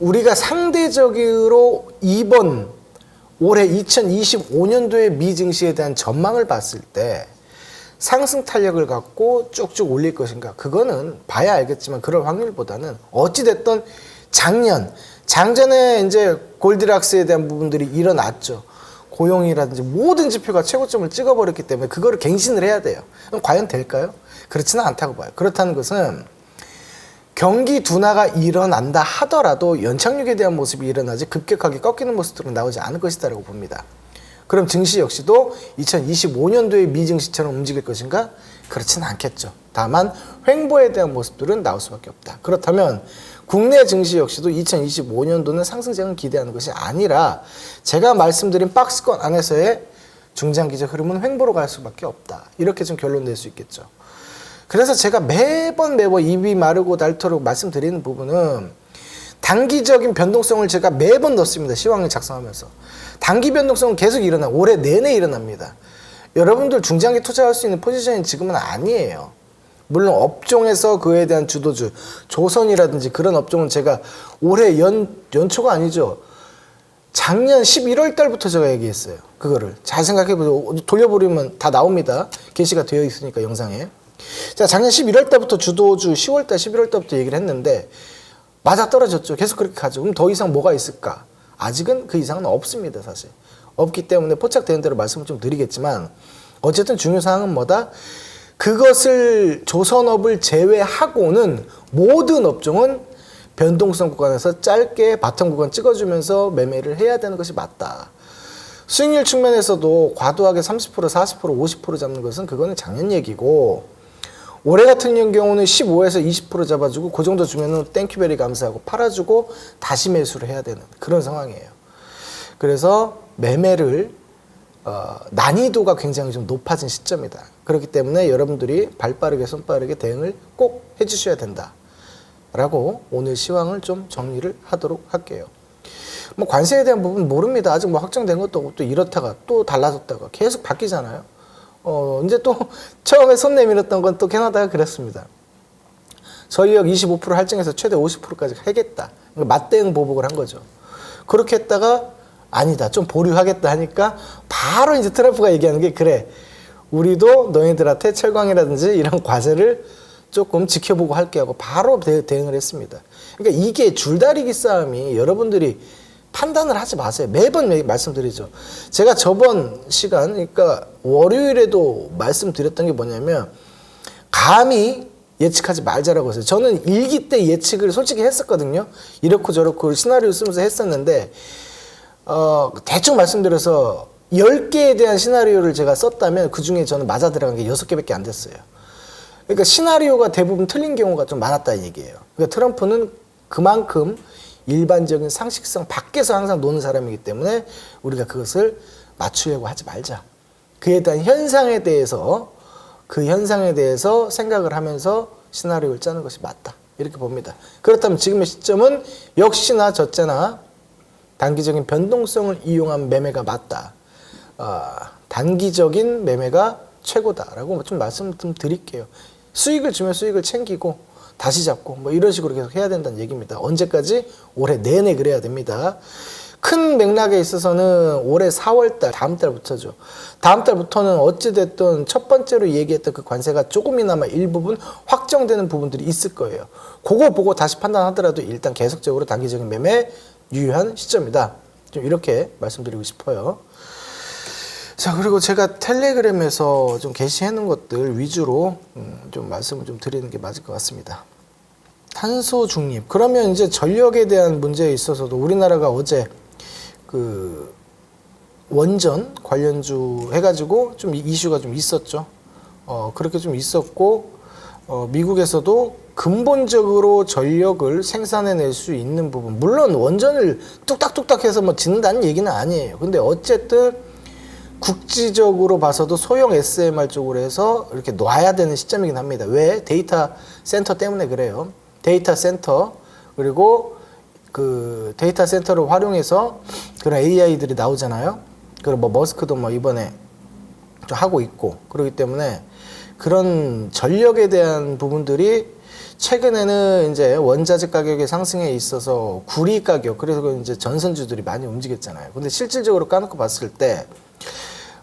우리가 상대적으로 이번 올해 2025년도의 미 증시에 대한 전망을 봤을 때 상승 탄력을 갖고 쭉쭉 올릴 것인가, 그거는 봐야 알겠지만 그럴 확률보다는 어찌됐든 장전에 이제 골디락스에 대한 부분들이 일어났죠. 고용이라든지 모든 지표가 최고점을 찍어버렸기 때문에 그거를 갱신을 해야 돼요. 그럼 과연 될까요? 그렇지는 않다고 봐요. 그렇다는 것은 경기 둔화가 일어난다 하더라도 연착륙에 대한 모습이 일어나지 급격하게 꺾이는 모습들은 나오지 않을 것이다라고 봅니다. 그럼 증시 역시도 2025년도의 미증시처럼 움직일 것인가? 그렇지는 않겠죠. 다만 횡보에 대한 모습들은 나올 수밖에 없다. 그렇다면 국내 증시 역시도 2025년도는 상승장을 기대하는 것이 아니라 제가 말씀드린 박스권 안에서의 중장기적 흐름은 횡보로 갈 수밖에 없다. 이렇게 좀 결론 낼 수 있겠죠. 그래서 제가 매번 입이 마르고 닳도록 말씀드리는 부분은 단기적인 변동성을 제가 매번 넣습니다. 시황을 작성하면서. 단기 변동성은 계속 올해 내내 일어납니다. 여러분들 중장기 투자할 수 있는 포지션이 지금은 아니에요. 물론 업종에서 그에 대한 주도주, 조선이라든지 그런 업종은 제가 올해 연초가 아니죠. 작년 11월 달부터 제가 얘기했어요. 그거를. 잘 생각해보세요. 돌려버리면 다 나옵니다. 게시가 되어 있으니까 영상에. 자, 작년 11월 달부터 주도주 10월 달, 11월 달부터 얘기를 했는데 맞아 떨어졌죠. 계속 그렇게 가죠. 그럼 더 이상 뭐가 있을까? 아직은 그 이상은 없습니다, 사실. 없기 때문에 포착되는 대로 말씀을 좀 드리겠지만 어쨌든 중요 사항은 뭐다? 그것을 조선업을 제외하고는 모든 업종은 변동성 구간에서 짧게 바텀 구간 찍어주면서 매매를 해야 되는 것이 맞다. 수익률 측면에서도 과도하게 30%, 40%, 50% 잡는 것은 그거는 작년 얘기고 올해 같은 경우는 15에서 20% 잡아주고 그 정도 주면은 땡큐베리 감사하고 팔아주고 다시 매수를 해야 되는 그런 상황이에요. 그래서 매매를 난이도가 굉장히 좀 높아진 시점이다. 그렇기 때문에 여러분들이 발빠르게 손빠르게 대응을 꼭 해주셔야 된다. 라고 오늘 시황을 좀 정리를 하도록 할게요. 뭐 관세에 대한 부분 모릅니다. 아직 뭐 확정된 것도 없고 또 이렇다가 또 달라졌다가 계속 바뀌잖아요. 이제 또 처음에 손 내밀었던 건 또 캐나다가 그랬습니다. 전력 25% 할증해서 최대 50%까지 하겠다. 맞대응 보복을 한 거죠. 그렇게 했다가 아니다, 좀 보류하겠다 하니까 바로 이제 트럼프가 얘기하는 게 그래, 우리도 너희들한테 철강이라든지 이런 과세를 조금 지켜보고 할게 하고 바로 대응을 했습니다. 그러니까 이게 줄다리기 싸움이 여러분들이 판단을 하지 마세요. 매번 말씀드리죠. 제가 저번 시간, 그러니까 월요일에도 말씀드렸던 게 뭐냐면 감히 예측하지 말자라고 했어요. 저는 일기 때 예측을 솔직히 했었거든요. 이렇고 저렇고 시나리오 쓰면서 했었는데 대충 말씀드려서 10개에 대한 시나리오를 제가 썼다면 그중에 저는 맞아 들어간 게 6개밖에 안 됐어요. 그러니까 시나리오가 대부분 틀린 경우가 좀 많았다는 얘기예요. 그러니까 트럼프는 그만큼 일반적인 상식성 밖에서 항상 노는 사람이기 때문에 우리가 그것을 맞추려고 하지 말자. 그에 대한 현상에 대해서 생각을 하면서 시나리오를 짜는 것이 맞다. 이렇게 봅니다. 그렇다면 지금의 시점은 역시나 저때나 단기적인 변동성을 이용한 매매가 맞다. 단기적인 매매가 최고다라고 좀 말씀 좀 드릴게요. 수익을 주면 수익을 챙기고 다시 잡고 뭐 이런 식으로 계속 해야 된다는 얘기입니다. 언제까지? 올해 내내 그래야 됩니다. 큰 맥락에 있어서는 올해 4월달, 다음 달부터죠. 다음 달부터는 어찌됐든 첫 번째로 얘기했던 그 관세가 조금이나마 일부분 확정되는 부분들이 있을 거예요. 그거 보고 다시 판단하더라도 일단 계속적으로 단기적인 매매 유효한 시점이다. 좀 이렇게 말씀드리고 싶어요. 자, 그리고 제가 텔레그램에서 좀 게시해 놓은 것들 위주로 좀 말씀을 좀 드리는 게 맞을 것 같습니다. 탄소 중립. 그러면 이제 전력에 대한 문제에 있어서도 우리나라가 어제 그 원전 관련주 해가지고 좀 이슈가 좀 있었죠. 그렇게 좀 있었고, 미국에서도 근본적으로 전력을 생산해낼 수 있는 부분. 물론 원전을 뚝딱뚝딱 해서 뭐 짓는다는 얘기는 아니에요. 근데 어쨌든 국지적으로 봐서도 소형 SMR 쪽으로 해서 이렇게 놔야 되는 시점이긴 합니다. 왜? 데이터 센터 때문에 그래요. 데이터 센터, 그리고 그 데이터 센터를 활용해서 그런 AI들이 나오잖아요. 그리고 뭐 머스크도 뭐 이번에 좀 하고 있고, 그렇기 때문에 그런 전력에 대한 부분들이 최근에는 이제 원자재 가격의 상승에 있어서 구리 가격, 그래서 이제 전선주들이 많이 움직였잖아요. 근데 실질적으로 까놓고 봤을 때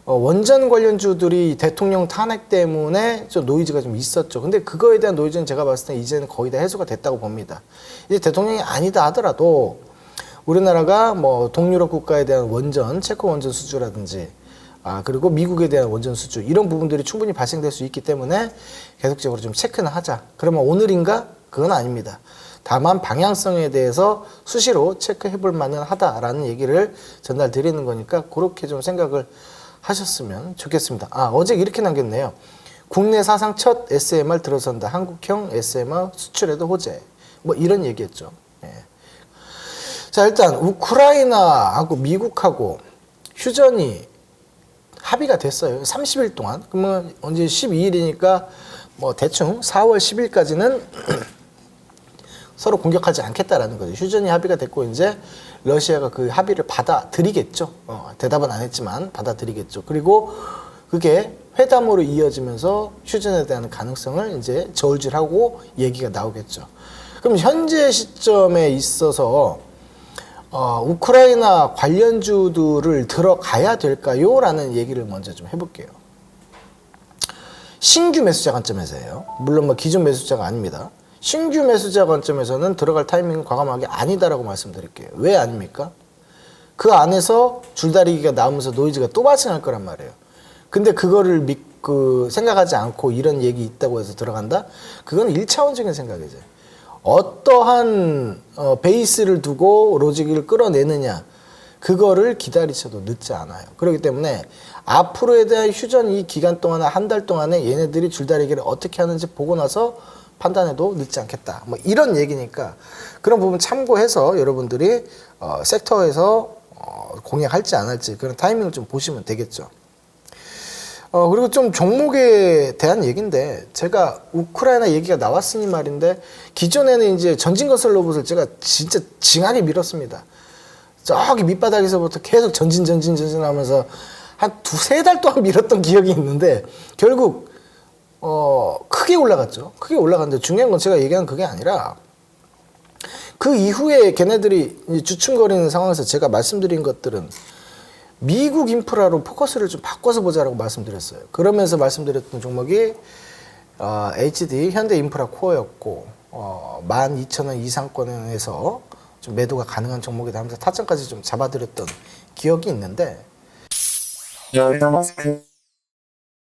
원전 관련주들이 대통령 탄핵 때문에 좀 노이즈가 좀 있었죠. 근데 그거에 대한 노이즈는 제가 봤을 때 이제는 거의 다 해소가 됐다고 봅니다. 이제 대통령이 아니다 하더라도 우리나라가 뭐 동유럽 국가에 대한 원전, 체코 원전 수주라든지 그리고 미국에 대한 원전 수주 이런 부분들이 충분히 발생될 수 있기 때문에 계속적으로 좀 체크는 하자. 그러면 오늘인가? 그건 아닙니다. 다만 방향성에 대해서 수시로 체크해 볼 만은 하다라는 얘기를 전달 드리는 거니까 그렇게 좀 생각을 하셨으면 좋겠습니다. 어제 이렇게 남겼네요. 국내 사상 첫 SMR 들어선다. 한국형 SMR 수출에도 호재. 뭐 이런 얘기였죠. 예. 자, 일단 우크라이나하고 미국하고 휴전이 합의가 됐어요. 30일 동안. 그러면 언제 12일이니까 뭐 대충 4월 10일까지는 서로 공격하지 않겠다라는 거죠. 휴전이 합의가 됐고 이제 러시아가 그 합의를 받아들이겠죠. 대답은 안 했지만 받아들이겠죠. 그리고 그게 회담으로 이어지면서 휴전에 대한 가능성을 이제 저울질하고 얘기가 나오겠죠. 그럼 현재 시점에 있어서 우크라이나 관련주들을 들어가야 될까요? 라는 얘기를 먼저 좀 해볼게요. 신규 매수자 관점에서예요. 물론 뭐 기존 매수자가 아닙니다. 신규 매수자 관점에서는 들어갈 타이밍은 과감하게 아니다라고 말씀드릴게요. 왜 아닙니까? 그 안에서 줄다리기가 나오면서 노이즈가 또 발생할 거란 말이에요. 근데 그거를 생각하지 않고 이런 얘기 있다고 해서 들어간다? 그건 1차원적인 생각이죠. 어떠한 베이스를 두고 로직을 끌어내느냐, 그거를 기다리셔도 늦지 않아요. 그렇기 때문에 앞으로에 대한 휴전 이 기간 동안에 한 달 동안에 얘네들이 줄다리기를 어떻게 하는지 보고 나서 판단해도 늦지 않겠다. 뭐 이런 얘기니까 그런 부분 참고해서 여러분들이 섹터에서 공략할지 안 할지 그런 타이밍을 좀 보시면 되겠죠. 그리고 좀 종목에 대한 얘기인데 제가 우크라이나 얘기가 나왔으니 말인데 기존에는 이제 전진건설 로봇을 제가 진짜 징하게 밀었습니다. 저기 밑바닥에서부터 계속 전진 하면서 한 두세 달 동안 밀었던 기억이 있는데 결국 크게 올라갔죠. 크게 올라갔는데 중요한 건 제가 얘기한 그게 아니라 그 이후에 걔네들이 주춤거리는 상황에서 제가 말씀드린 것들은 미국 인프라로 포커스를 좀 바꿔서 보자라고 말씀드렸어요. 그러면서 말씀드렸던 종목이 HD 현대 인프라 코어였고 12,000원 이상권에서 좀 매도가 가능한 종목이다 하면서 타점까지 좀 잡아드렸던 기억이 있는데